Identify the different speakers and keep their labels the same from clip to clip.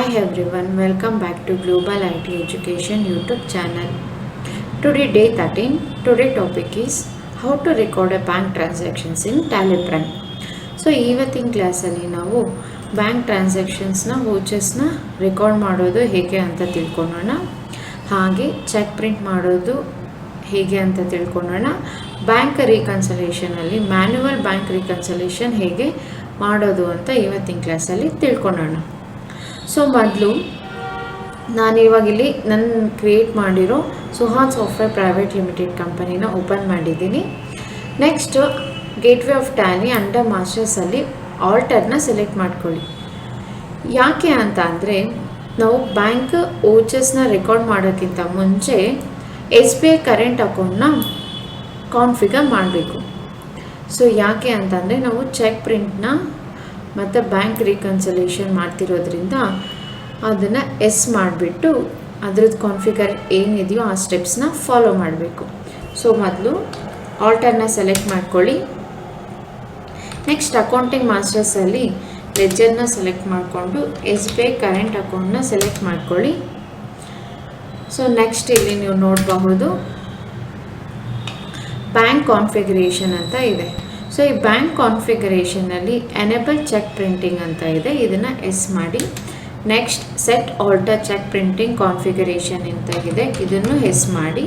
Speaker 1: Hi everyone, welcome back to Global IT Education YouTube channel. Today day 13, today topic is how to record a bank transactions in Tally Prime. So ಇವತ್ತಿನ ಕ್ಲಾಸಲ್ಲಿ ನಾವು bank ಟ್ರಾನ್ಸಾಕ್ಷನ್ಸ್ನ ವೋಚರ್ಸ್ನ record ಮಾಡೋದು ಹೇಗೆ ಅಂತ ತಿಳ್ಕೊಳ್ಳೋಣ. ಹಾಗೆ check print ಮಾಡೋದು ಹೇಗೆ ಅಂತ ತಿಳ್ಕೊಳ್ಳೋಣ. ಬ್ಯಾಂಕ್ ರೀಕನ್ಸಲೇಷನಲ್ಲಿ ಮ್ಯಾನ್ಯುವಲ್ ಬ್ಯಾಂಕ್ ರೀಕನ್ಸಲೇಷನ್ ಹೇಗೆ ಮಾಡೋದು ಅಂತ ಇವತ್ತಿನ ಕ್ಲಾಸಲ್ಲಿ ತಿಳ್ಕೊಳ್ಳೋಣ. ಸೊ ಮೊದಲು ನಾನಿವಾಗಿಲ್ಲಿ ನನ್ನ ಕ್ರಿಯೇಟ್ ಮಾಡಿರೋ ಸುಹಾನ್ ಸಾಫ್ಟ್ವೇರ್ ಪ್ರೈವೇಟ್ ಲಿಮಿಟೆಡ್ ಕಂಪನಿನ ಓಪನ್ ಮಾಡಿದ್ದೀನಿ. Next gateway of Tally under ಮಾಸ್ಟರ್ಸಲ್ಲಿ ಆಲ್ಟರ್ನ ಸೆಲೆಕ್ಟ್ ಮಾಡ್ಕೊಳ್ಳಿ. ಯಾಕೆ ಅಂತ ಅಂದರೆ ನಾವು ಬ್ಯಾಂಕ್ ಓಚರ್ಸ್ನ ರೆಕಾರ್ಡ್ ಮಾಡೋಕ್ಕಿಂತ ಮುಂಚೆ SBI ಕರೆಂಟ್ ಅಕೌಂಟ್ನ ಕಾನ್ಫಿಗರ್ ಮಾಡಬೇಕು. ಸೊ ಯಾಕೆ ಅಂತಂದರೆ ನಾವು ಚೆಕ್ ಪ್ರಿಂಟ್ನ ಮತ್ತು ಬ್ಯಾಂಕ್ ರೀಕನ್ಸಲೇಷನ್ ಮಾಡ್ತಿರೋದ್ರಿಂದ ಅದನ್ನು ಮಾಡಿಬಿಟ್ಟು ಅದ್ರದ್ದು ಕಾನ್ಫಿಗರ್ ಏನಿದೆಯೋ ಆ ಸ್ಟೆಪ್ಸ್ನ ಫಾಲೋ ಮಾಡಬೇಕು. ಸೊ ಮೊದಲು ಆಲ್ಟರ್ನ ಸೆಲೆಕ್ಟ್ ಮಾಡ್ಕೊಳ್ಳಿ. ನೆಕ್ಸ್ಟ್ ಅಕೌಂಟಿಂಗ್ ಮಾಸ್ಟರ್ಸಲ್ಲಿ ಲೆಜರ್ನ ಸೆಲೆಕ್ಟ್ ಮಾಡಿಕೊಂಡು SBI ಕರೆಂಟ್ ಅಕೌಂಟ್ನ ಸೆಲೆಕ್ಟ್ ಮಾಡ್ಕೊಳ್ಳಿ. ಸೊ ನೆಕ್ಸ್ಟ್ ಇಲ್ಲಿ ನೀವು ನೋಡಬಹುದು ಬ್ಯಾಂಕ್ ಕಾನ್ಫಿಗರೇಷನ್ ಅಂತ ಇದೆ. ಸೊ ಈ ಬ್ಯಾಂಕ್ ಕಾನ್ಫಿಗರೇಷನಲ್ಲಿ ಎನೇಬಲ್ ಚೆಕ್ ಪ್ರಿಂಟಿಂಗ್ ಅಂತ ಇದೆ, ಇದನ್ನು ಮಾಡಿ. Next set alter cheque printing configuration ಅಂತ ಇದೆ, ಇದನ್ನು ಮಾಡಿ.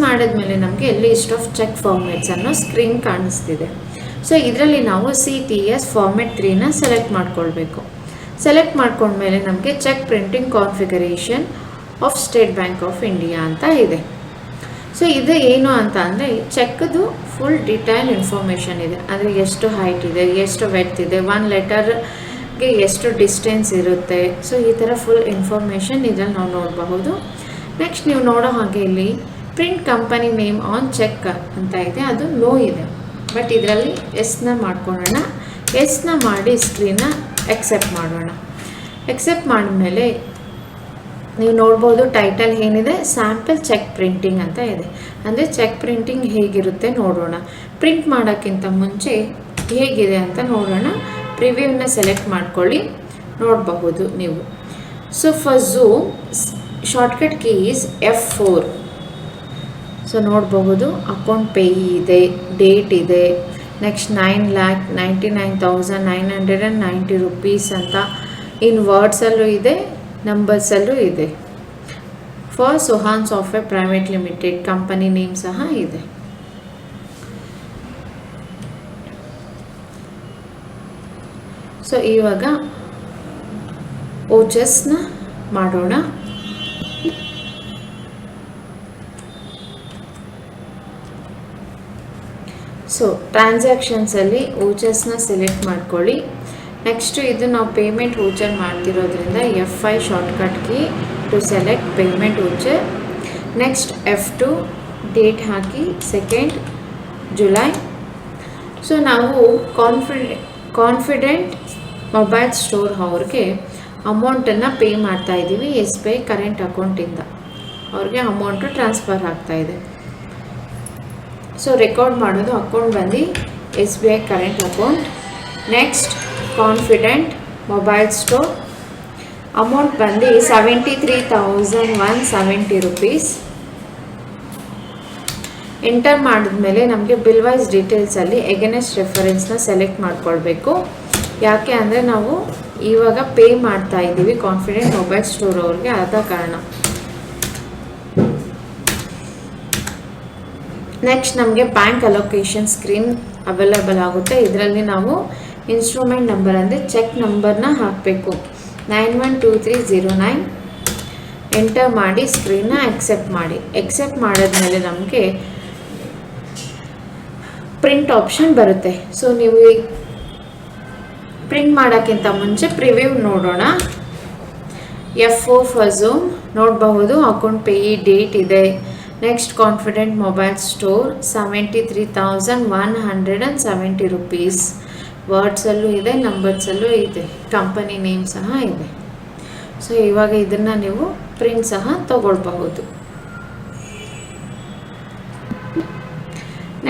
Speaker 1: ಮಾಡಿದ್ಮೇಲೆ ನಮಗೆ ಲಿಸ್ಟ್ ಆಫ್ ಚೆಕ್ ಫಾರ್ಮೆಟ್ಸ್ ಅನ್ನೋ ಸ್ಕ್ರೀನ್ ಕಾಣಿಸ್ತಿದೆ. ಸೊ ಇದರಲ್ಲಿ ನಾವು CTS ಫಾರ್ಮೆಟ್ 3ನ ಸೆಲೆಕ್ಟ್ ಮಾಡ್ಕೊಳ್ಬೇಕು. ಸೆಲೆಕ್ಟ್ ಮಾಡ್ಕೊಂಡ್ಮೇಲೆ ನಮಗೆ cheque printing configuration of state bank of India ಅಂತ ಇದೆ. ಸೊ ಇದು ಏನು ಅಂತ ಅಂದರೆ ಚೆಕ್ದು ಫುಲ್ ಡಿಟೈಲ್ ಇನ್ಫಾರ್ಮೇಷನ್ ಇದೆ. ಅಂದರೆ ಎಷ್ಟು ಹೈಟ್ ಇದೆ, ಎಷ್ಟು ವೆಡ್ತ್ ಇದೆ, ಒನ್ ಲೆಟರ್ಗೆ ಎಷ್ಟು ಡಿಸ್ಟೆನ್ಸ್ ಇರುತ್ತೆ. ಸೊ ಈ ಥರ ಫುಲ್ ಇನ್ಫಾರ್ಮೇಷನ್ ಇದರಲ್ಲಿ ನಾವು ನೋಡಬಹುದು. ನೆಕ್ಸ್ಟ್ ನೀವು ನೋಡೋ ಹಾಗೆ ಇಲ್ಲಿ print company name on cheque ಅಂತ ಇದೆ, ಅದು ನೋ ಇದೆ. ಬಟ್ ಇದರಲ್ಲಿ ಎಸ್ನ ಮಾಡ್ಕೊಳ್ಳೋಣ. ಎಸ್ನ ಮಾಡಿ ಸ್ಕ್ರೀನ್ನ ಎಕ್ಸೆಪ್ಟ್ ಮಾಡೋಣ. ಎಕ್ಸೆಪ್ಟ್ ಮಾಡಿದ್ಮೇಲೆ ನೀವು ನೋಡ್ಬೋದು ಟೈಟಲ್ ಏನಿದೆ, ಸ್ಯಾಂಪಲ್ ಚೆಕ್ ಪ್ರಿಂಟಿಂಗ್ ಅಂತ ಇದೆ. ಅಂದರೆ ಚೆಕ್ ಪ್ರಿಂಟಿಂಗ್ ಹೇಗಿರುತ್ತೆ ನೋಡೋಣ. ಪ್ರಿಂಟ್ ಮಾಡೋಕ್ಕಿಂತ ಮುಂಚೆ ಹೇಗಿದೆ ಅಂತ ನೋಡೋಣ. ಪ್ರಿವ್ಯೂನ ಸೆಲೆಕ್ಟ್ ಮಾಡ್ಕೊಳ್ಳಿ, ನೋಡಬಹುದು ನೀವು. So first zoom shortcut key is F4. So ನೋಡಬಹುದು ಅಕೌಂಟ್ ಪೇಯಿ ಇದೆ, ಡೇಟ್ ಇದೆ. ನೆಕ್ಸ್ಟ್ 9,99,990 ರೂಪೀಸ್ ಅಂತ ಇನ್ ವರ್ಡ್ಸಲ್ಲೂ ಇದೆ, ನಂಬರ್ಸಲ್ಲೂ ಇದೆ. For Suhan software private limited company name ಸಹ ಇದೆ. ಸೊ ಇವಾಗ ಓಚರ್ಸ್ನ ಮಾಡೋಣ. ಸೊ ಟ್ರಾನ್ಸಾಕ್ಷನ್ಸಲ್ಲಿ ಓಚರ್ಸ್ನ ಸೆಲೆಕ್ಟ್ ಮಾಡ್ಕೊಳ್ಳಿ. ನೆಕ್ಸ್ಟು ಇದು ನಾವು ಪೇಮೆಂಟ್ ವೋಚರ್ ಮಾಡ್ತಿರೋದ್ರಿಂದ F5 shortcut key to select payment voucher. Next F2 date ಹಾಕಿ 2nd ಜುಲೈ. ಸೊ ನಾವು ಕಾನ್ಫಿಡೆಂಟ್ ಮೊಬೈಲ್ ಸ್ಟೋರ್ ಅವ್ರಿಗೆ ಅಮೌಂಟನ್ನು ಪೇ ಮಾಡ್ತಾ ಇದ್ದೀವಿ. SBI ಕರೆಂಟ್ ಅಕೌಂಟಿಂದ ಅವ್ರಿಗೆ ಅಮೌಂಟು ಟ್ರಾನ್ಸ್ಫರ್ ಆಗ್ತಾಯಿದೆ. ಸೊ ರೆಕಾರ್ಡ್ ಮಾಡೋದು ಅಕೌಂಟ್ ಬಂದು SBI current account. Next confident mobile store amount ಬಂದು 73,170 ರೂಪೀಸ್. ಎಂಟರ್ ಮಾಡಿದ್ಮೇಲೆ ನಮಗೆ ಬಿಲ್ ವೈಸ್ ಡೀಟೇಲ್ಸಲ್ಲಿ ಎಗೇನೆಸ್ಟ್ ರೆಫರೆನ್ಸ್ನ ಸೆಲೆಕ್ಟ್ ಮಾಡ್ಕೊಳ್ಬೇಕು. ಯಾಕೆ ಅಂದರೆ ನಾವು ಇವಾಗ ಪೇ ಮಾಡ್ತಾ ಇದ್ದೀವಿ ಕಾನ್ಫಿಡೆಂಟ್ ಮೊಬೈಲ್ ಸ್ಟೋರ್ ಅವ್ರಿಗೆ, ಆದ ಕಾರಣ. ನೆಕ್ಸ್ಟ್ ನಮಗೆ ಬ್ಯಾಂಕ್ ಅಲೋಕೇಶನ್ ಸ್ಕ್ರೀನ್ ಅವೈಲೇಬಲ್ ಆಗುತ್ತೆ. ಇದರಲ್ಲಿ ನಾವು ಇನ್ಸ್ಟ್ರೂಮೆಂಟ್ ನಂಬರ್ ಅಂದರೆ ಚೆಕ್ ನಂಬರ್ನ ಹಾಕಬೇಕು, 912309. ಎಂಟರ್ ಮಾಡಿ ಸ್ಕ್ರೀನ್ನ ಎಕ್ಸೆಪ್ಟ್ ಮಾಡಿ. ಎಕ್ಸೆಪ್ಟ್ ಮಾಡಿದ್ಮೇಲೆ ನಮಗೆ ಪ್ರಿಂಟ್ ಆಪ್ಷನ್ ಬರುತ್ತೆ. ಸೊ ನೀವು ಪ್ರಿಂಟ್ ಮಾಡೋಕ್ಕಿಂತ ಮುಂಚೆ ಪ್ರಿವ್ಯೂ ನೋಡೋಣ. F4 ಫಾರ್ ಝೂಮ್ ನೋಡಬಹುದು ಅಕೌಂಟ್ ಪೇಯಿ ಡೇಟ್ ಇದೆ. Next confident mobile store 73,170 rupees. ವರ್ಡ್ಸಲ್ಲೂ ಇದೆ, ನಂಬರ್ಸಲ್ಲೂ ಇದೆ, ಕಂಪನಿ ನೇಮ್ ಸಹ ಇದೆ. ಸೊ ಇವಾಗ ಇದನ್ನು ನೀವು ಪ್ರಿಂಟ್ ಸಹ ತಗೊಳ್ಬಹುದು.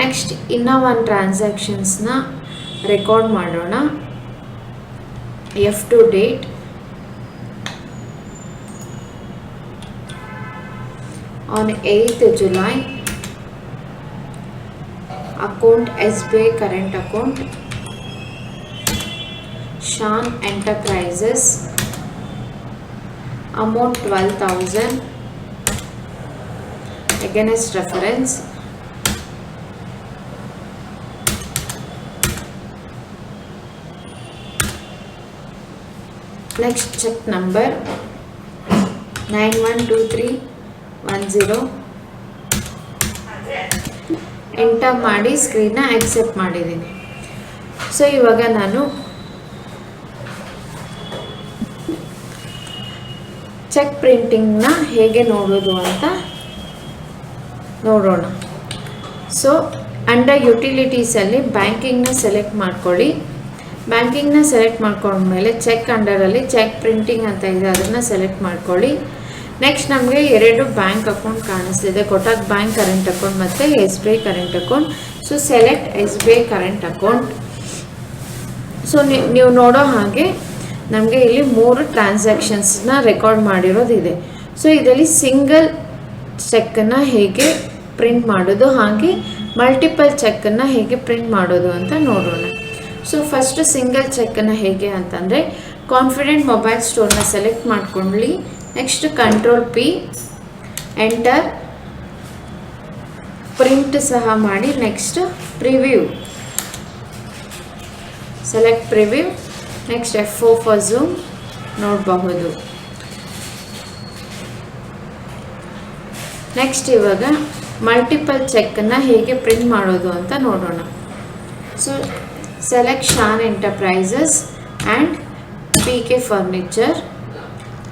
Speaker 1: ನೆಕ್ಸ್ಟ್ ಇನ್ನೂ ಒಂದು ಟ್ರಾನ್ಸಾಕ್ಷನ್ಸ್ನ ರೆಕಾರ್ಡ್ ಮಾಡೋಣ. F2 date On 8th July, account SBI current account, Shan Enterprises, amount 12,000, against reference. Next check number 912310. Enter ಮಾಡಿ ಸ್ಕ್ರೀನ್ನ ಆಕ್ಸೆಪ್ಟ್ ಮಾಡಿದ್ದೀನಿ. ಸೊ ಇವಾಗ ನಾನು ಚೆಕ್ ಪ್ರಿಂಟಿಂಗ್ನ ಹೇಗೆ ನೋಡೋದು ಅಂತ ನೋಡೋಣ. ಸೊ ಅಂಡರ್ ಯುಟಿಲಿಟೀಸಲ್ಲಿ ಬ್ಯಾಂಕಿಂಗ್ನ ಸೆಲೆಕ್ಟ್ ಮಾಡ್ಕೊಳ್ಳಿ. ಬ್ಯಾಂಕಿಂಗ್ನ ಸೆಲೆಕ್ಟ್ ಮಾಡ್ಕೊಂಡ್ಮೇಲೆ ಚೆಕ್ ಅಂಡರಲ್ಲಿ ಚೆಕ್ ಪ್ರಿಂಟಿಂಗ್ ಅಂತ ಇದೆ, ಅದನ್ನು ಸೆಲೆಕ್ಟ್ ಮಾಡ್ಕೊಳ್ಳಿ. ನೆಕ್ಸ್ಟ್ ನಮಗೆ 2 ಬ್ಯಾಂಕ್ ಅಕೌಂಟ್ ಕಾಣಿಸ್ತಿದೆ, ಕೊಟಕ್ ಬ್ಯಾಂಕ್ ಕರೆಂಟ್ ಅಕೌಂಟ್ ಮತ್ತು SBI current account. So select SBI current account. So ನೀವು ನೋಡೋ ಹಾಗೆ ನಮಗೆ ಇಲ್ಲಿ 3 ಟ್ರಾನ್ಸಾಕ್ಷನ್ಸ್ನ ರೆಕಾರ್ಡ್ ಮಾಡಿರೋದಿದೆ. ಸೊ ಇದರಲ್ಲಿ ಸಿಂಗಲ್ ಚೆಕ್ಕನ್ನು ಹೇಗೆ ಪ್ರಿಂಟ್ ಮಾಡೋದು, ಹಾಗೆ ಮಲ್ಟಿಪಲ್ ಚೆಕ್ಕನ್ನು ಹೇಗೆ ಪ್ರಿಂಟ್ ಮಾಡೋದು ಅಂತ ನೋಡೋಣ. ಸೊ ಫಸ್ಟ್ ಸಿಂಗಲ್ ಚೆಕ್ಕನ್ನು ಹೇಗೆ ಅಂತಂದರೆ ಕಾನ್ಫಿಡೆಂಟ್ ಮೊಬೈಲ್ ಸ್ಟೋರ್ನ ಸೆಲೆಕ್ಟ್ ಮಾಡ್ಕೊಳ್ಳಿ. ನೆಕ್ಸ್ಟ್ Ctrl+P, ಎಂಟರ್, ಪ್ರಿಂಟ್ ಸಹ ಮಾಡಿ. Next preview, select preview. Next F4 for zoom ನೋಡಬಹುದು. ನೆಕ್ಸ್ಟ್ ಇವಾಗ ಮಲ್ಟಿಪಲ್ ಚೆಕ್ಕನ್ನು ಹೇಗೆ ಪ್ರಿಂಟ್ ಮಾಡೋದು ಅಂತ ನೋಡೋಣ. So select Shan enterprises and PK furniture.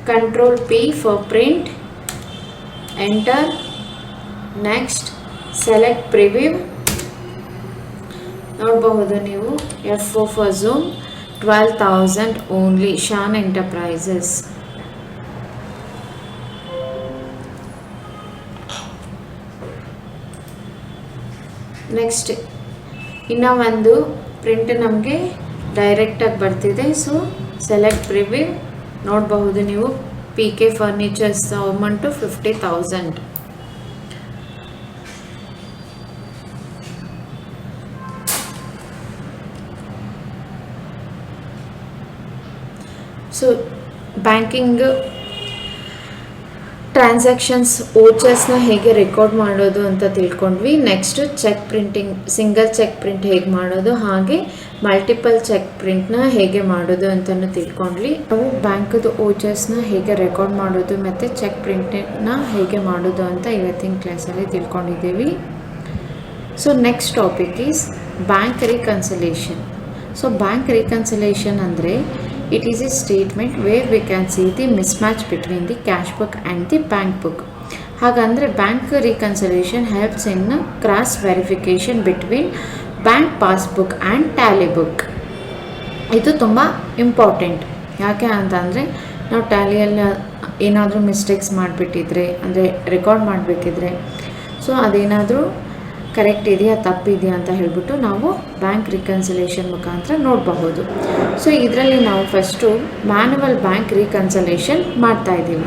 Speaker 1: Ctrl+P for print, enter. Next select preview. ನೋಡಬಹುದು ನೀವು F4 for zoom, 12,000 only, Shan Enterprises. Next ಇನ್ನು ಒಂದು ಪ್ರಿಂಟ್ ನಮಗೆ ಡೈರೆಕ್ಟಾಗಿ ಬರ್ತಿದೆ. So select preview. ನೋಡಬಹುದು ನೀವು PK furnitures amount 50,000. So banking transactions ಓಚರ್ಸ್ನ ಹೇಗೆ ರೆಕಾರ್ಡ್ ಮಾಡೋದು ಅಂತ ತಿಳ್ಕೊಂಡ್ವಿ. Next cheque printing, single cheque print ಹೇಗೆ ಮಾಡೋದು, ಹಾಗೆ ಮಲ್ಟಿಪಲ್ ಚೆಕ್ ಪ್ರಿಂಟ್ನ ಹೇಗೆ ಮಾಡೋದು ಅಂತಲೂ ತಿಳ್ಕೊಂಡ್ವಿ. ನಾವು ಬ್ಯಾಂಕದು ಓಚರ್ಸ್ನ ಹೇಗೆ ರೆಕಾರ್ಡ್ ಮಾಡೋದು ಮತ್ತು ಚೆಕ್ ಪ್ರಿಂಟನ್ನ ಹೇಗೆ ಮಾಡೋದು ಅಂತ ಇವತ್ತಿನ ಕ್ಲಾಸಲ್ಲಿ ತಿಳ್ಕೊಂಡಿದ್ದೀವಿ. So next topic is bank reconciliation. So bank reconciliation ಅಂದರೆ it is a statement where we can see the mismatch between the cash book and the bank book. ಹಾಗಂದರೆ bank reconciliation helps in cross verification between bank passbook and Tally book. ಇದು ತುಂಬ important. ಯಾಕೆ ಅಂತಂದರೆ ನಾವು ಟ್ಯಾಲಿಯಲ್ಲಿ ಏನಾದರೂ mistakes ಮಾಡಿಬಿಟ್ಟಿದ್ರೆ, ಅಂದರೆ record ಮಾಡಬೇಕಿದ್ರೆ, so ಅದೇನಾದರೂ correct ಇದೆಯಾ ತಪ್ಪಿದೆಯಾ ಅಂತ ಹೇಳ್ಬಿಟ್ಟು ನಾವು ಬ್ಯಾಂಕ್ ರಿಕನ್ಸಿಲೇಷನ್ ಮುಖಾಂತರ ನೋಡಬಹುದು. ಸೊ ಇದರಲ್ಲಿ ನಾವು ಫಸ್ಟು ಮ್ಯಾನ್ಯುವಲ್ ಬ್ಯಾಂಕ್ ರಿಕನ್ಸಿಲೇಷನ್ ಮಾಡ್ತಾ ಇದ್ದೀವಿ.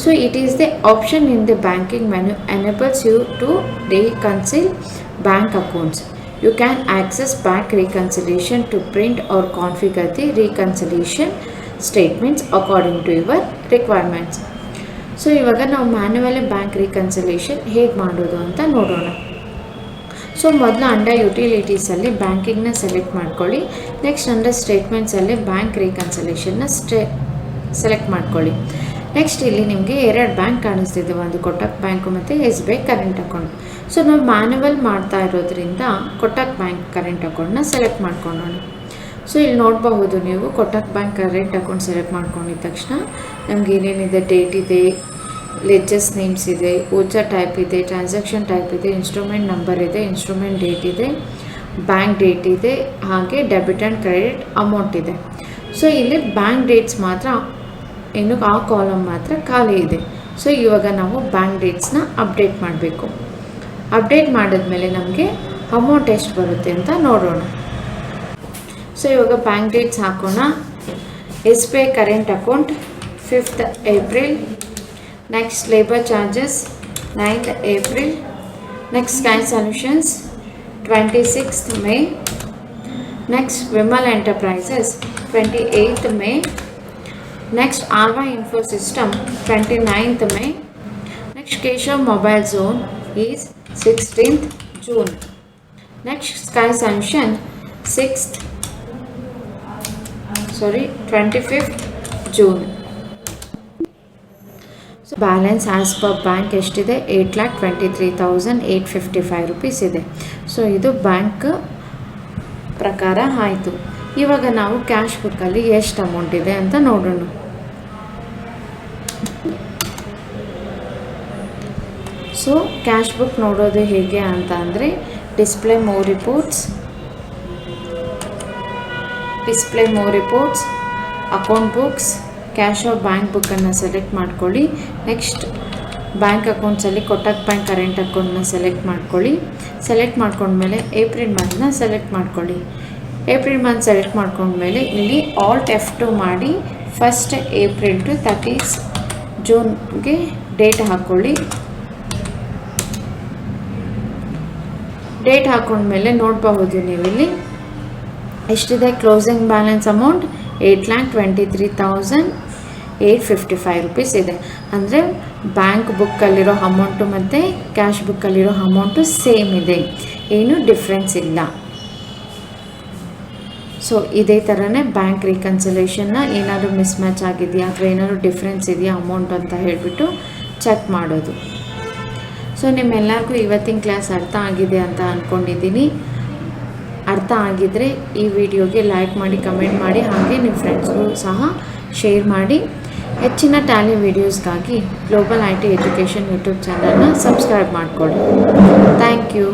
Speaker 1: So it is the option in the banking menu enables you to reconcile bank accounts. You can access bank reconciliation to print or configure the reconciliation statements according to your requirements. So ಇವಾಗ ನಾವು manually bank reconciliation ಹೇಗೆ ಮಾಡೋದು ಅಂತ ನೋಡೋಣ. So ಮೊದಲು under ಯುಟಿಲಿಟೀಸಲ್ಲಿ ಬ್ಯಾಂಕಿಂಗ್ನ select ಮಾಡ್ಕೊಳ್ಳಿ. Next under ಸ್ಟೇಟ್ಮೆಂಟ್ಸಲ್ಲಿ ಬ್ಯಾಂಕ್ ರಿಕನ್ಸಿಲೇಷನ್ನ ಸೆಲೆಕ್ಟ್ ಮಾಡ್ಕೊಳ್ಳಿ. ನೆಕ್ಸ್ಟ್ ಇಲ್ಲಿ ನಿಮಗೆ 2 ಬ್ಯಾಂಕ್ ಕಾಣಿಸ್ತಿದೆ, ಒಂದು ಕೊಟಕ್ ಬ್ಯಾಂಕು ಮತ್ತು SBI ಕರೆಂಟ್ ಅಕೌಂಟ್. ಸೊ ನಾವು ಮ್ಯಾನ್ಯುವಲ್ ಮಾಡ್ತಾ ಇರೋದ್ರಿಂದ ಕೊಟಕ್ ಬ್ಯಾಂಕ್ ಕರೆಂಟ್ ಅಕೌಂಟ್ನ ಸೆಲೆಕ್ಟ್ ಮಾಡ್ಕೊಳ್ಳೋಣ. ಸೊ ಇಲ್ಲಿ ನೋಡಬಹುದು ನೀವು Kotak bank current account select ಮಾಡ್ಕೊಂಡಿದ ತಕ್ಷಣ ನಮ್ಗೆ ಏನೇನಿದೆ, ಡೇಟ್ ಇದೆ, ಲೆಡ್ಜರ್ಸ್ ನೇಮ್ಸ್ ಇದೆ, ಓಚರ್ ಟೈಪ್ ಇದೆ, ಟ್ರಾನ್ಸಾಕ್ಷನ್ ಟೈಪ್ ಇದೆ, ಇನ್ಸ್ಟ್ರೂಮೆಂಟ್ ನಂಬರ್ ಇದೆ, ಇನ್ಸ್ಟ್ರೂಮೆಂಟ್ ಡೇಟ್ ಇದೆ, ಬ್ಯಾಂಕ್ ಡೇಟ್ ಇದೆ, ಹಾಗೆ ಡೆಬಿಟ್ ಆ್ಯಂಡ್ ಕ್ರೆಡಿಟ್ ಅಮೌಂಟ್ ಇದೆ. ಸೊ ಇಲ್ಲಿ ಬ್ಯಾಂಕ್ ಡೇಟ್ಸ್ ಮಾತ್ರ, ಇನ್ನು ಆ ಕಾಲಮ್ ಮಾತ್ರ ಖಾಲಿ ಇದೆ. ಸೊ ಇವಾಗ ನಾವು ಬ್ಯಾಂಕ್ ಡೇಟ್ಸ್ನ ಅಪ್ಡೇಟ್ ಮಾಡಬೇಕು. ಅಪ್ಡೇಟ್ ಮಾಡಿದ್ಮೇಲೆ ನಮಗೆ ಅಮೌಂಟ್ ಎಷ್ಟು ಬರುತ್ತೆ ಅಂತ ನೋಡೋಣ. ಸೊ ಇವಾಗ ಬ್ಯಾಂಕ್ ಡೇಟ್ಸ್ ಹಾಕೋಣ. SBI current account 5th April. Next labour charges 9th April. Next Sky Solutions 26th May. Next Vimal Enterprises 28th May. Next RY Info System 29th May. Next Keshav Mobile Zone is 16th June. Next Sky Solution 25th June. So balance as per bank ಎಷ್ಟಿದೆ 8,23,855 rupees ಇದೆ. So ಇದು bank ಪ್ರಕಾರ ಆಯಿತು. ಇವಾಗ ನಾವು cash ಬುಕ್ಕಲ್ಲಿ ಎಷ್ಟು amount ಇದೆ ಅಂತ ನೋಡೋಣ. ಸೊ ಕ್ಯಾಶ್ ಬುಕ್ ನೋಡೋದು ಹೇಗೆ ಅಂತ ಅಂದರೆ display more reports, account books, cash of bank ಬುಕ್ಕನ್ನು ಸೆಲೆಕ್ಟ್ ಮಾಡ್ಕೊಳ್ಳಿ. ನೆಕ್ಸ್ಟ್ ಬ್ಯಾಂಕ್ ಅಕೌಂಟ್ಸಲ್ಲಿ ಕೊಟಕ್ ಬ್ಯಾಂಕ್ ಕರೆಂಟ್ ಅಕೌಂಟ್ನ ಸೆಲೆಕ್ಟ್ ಮಾಡ್ಕೊಳ್ಳಿ. ಸೆಲೆಕ್ಟ್ ಮಾಡ್ಕೊಂಡ್ಮೇಲೆ ಏಪ್ರಿಲ್ ಮಂತ್ನ ಸೆಲೆಕ್ಟ್ ಮಾಡ್ಕೊಳ್ಳಿ. ಏಪ್ರಿಲ್ ಮಂತ್ ಸೆಲೆಕ್ಟ್ ಮಾಡ್ಕೊಂಡ್ಮೇಲೆ ಇಲ್ಲಿ ಆಲ್ಟ್ F2 ಮಾಡಿ 1st April to 30th Juneಗೆ ಡೇಟ್ ಹಾಕ್ಕೊಳ್ಳಿ. ಡೇಟ್ ಹಾಕ್ಕೊಂಡ್ಮೇಲೆ ನೋಡಬಹುದು ನೀವಿಲ್ಲಿ ಎಷ್ಟಿದೆ ಕ್ಲೋಸಿಂಗ್ ಬ್ಯಾಲೆನ್ಸ್ ಅಮೌಂಟ್ 8,23,855 ರೂಪೀಸ್ ಇದೆ. ಅಂದರೆ ಬ್ಯಾಂಕ್ ಬುಕ್ಕಲ್ಲಿರೋ ಅಮೌಂಟು ಮತ್ತು ಕ್ಯಾಶ್ ಬುಕ್ಕಲ್ಲಿರೋ ಅಮೌಂಟು ಸೇಮ್ ಇದೆ, ಏನೂ ಡಿಫ್ರೆನ್ಸ್ ಇಲ್ಲ. ಸೊ ಇದೇ ಥರನೇ ಬ್ಯಾಂಕ್ ರಿಕನ್ಸಿಲೇಷನ್ನ ಏನಾದರೂ ಮಿಸ್ ಮ್ಯಾಚ್ ಆಗಿದೆಯಾ ಅಥವಾ ಏನಾದರೂ ಡಿಫ್ರೆನ್ಸ್ ಇದೆಯಾ ಅಮೌಂಟ್ ಅಂತ ಹೇಳಿಬಿಟ್ಟು ಚೆಕ್ ಮಾಡೋದು. ಸೊ ನಿಮ್ಮೆಲ್ಲರಿಗೂ ಇವತ್ತಿನ ಕ್ಲಾಸ್ ಅರ್ಥ ಆಗಿದೆ ಅಂತ ಅಂದ್ಕೊಂಡಿದ್ದೀನಿ. ಅರ್ಥ ಆಗಿದ್ದರೆ ಈ ವಿಡಿಯೋಗೆ ಲೈಕ್ ಮಾಡಿ, ಕಮೆಂಟ್ ಮಾಡಿ, ಹಾಗೆ ನಿಮ್ಮ ಫ್ರೆಂಡ್ಸ್ಗೂ ಸಹ ಶೇರ್ ಮಾಡಿ. ಹೆಚ್ಚಿನ ಟ್ಯಾಲಿ ವಿಡಿಯೋಸ್ಗಾಗಿ ಗ್ಲೋಬಲ್ IT ಎಜುಕೇಷನ್ ಯೂಟ್ಯೂಬ್ ಚಾನಲ್ನ ಸಬ್ಸ್ಕ್ರೈಬ್ ಮಾಡಿಕೊಳ್ಳಿ. Thank you.